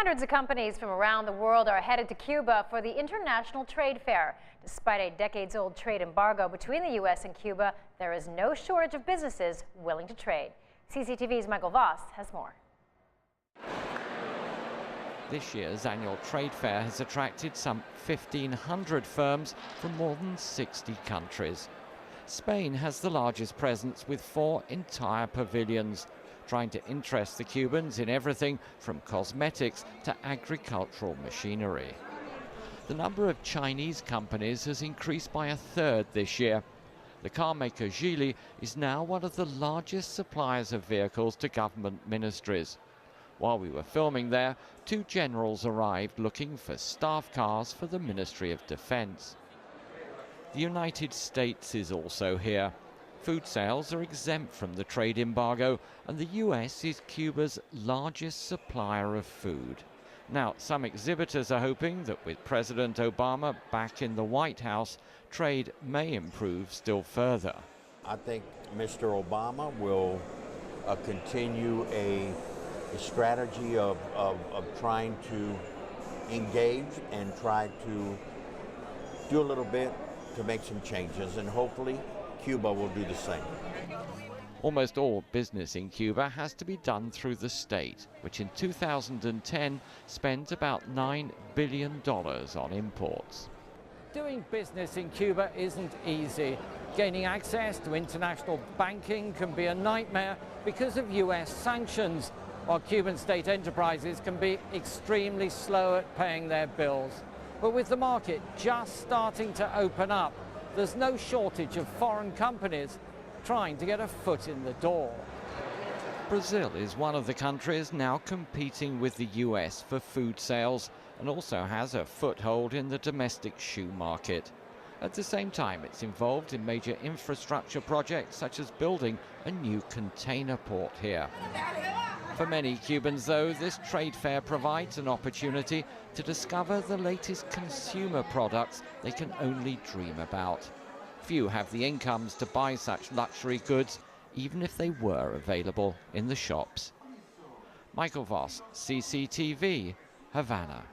Hundreds of companies from around the world are headed to Cuba for the International Trade Fair. Despite a decades-old trade embargo between the U.S. and Cuba, there is no shortage of businesses willing to trade. CCTV's Michael Voss has more. This year's annual trade fair has attracted some 1,500 firms from more than 60 countries. Spain has the largest presence with 4 entire pavilions, trying to interest the Cubans in everything from cosmetics to agricultural machinery. The number of Chinese companies has increased by 1/3 this year. The car maker Geely is now one of the largest suppliers of vehicles to government ministries. While we were filming there, 2 generals arrived looking for staff cars for the Ministry of Defense. The United States is also here. Food sales are exempt from the trade embargo, and the US is Cuba's largest supplier of food. Now, some exhibitors are hoping that with President Obama back in the White House, trade may improve still further. I think Mr. Obama will continue a strategy of trying to engage and try to do a little bit to make some changes, and hopefully Cuba will do the same. Almost all business in Cuba has to be done through the state, which in 2010 spent about $9 billion on imports. Doing business in Cuba isn't easy. Gaining access to international banking can be a nightmare because of US sanctions, while Cuban state enterprises can be extremely slow at paying their bills. But with the market just starting to open up, there's no shortage of foreign companies trying to get a foot in the door. Brazil is one of the countries now competing with the US for food sales and also has a foothold in the domestic shoe market. At the same time, it's involved in major infrastructure projects such as building a new container port here. For many Cubans, though, this trade fair provides an opportunity to discover the latest consumer products they can only dream about. Few have the incomes to buy such luxury goods, even if they were available in the shops. Michael Voss, CCTV, Havana.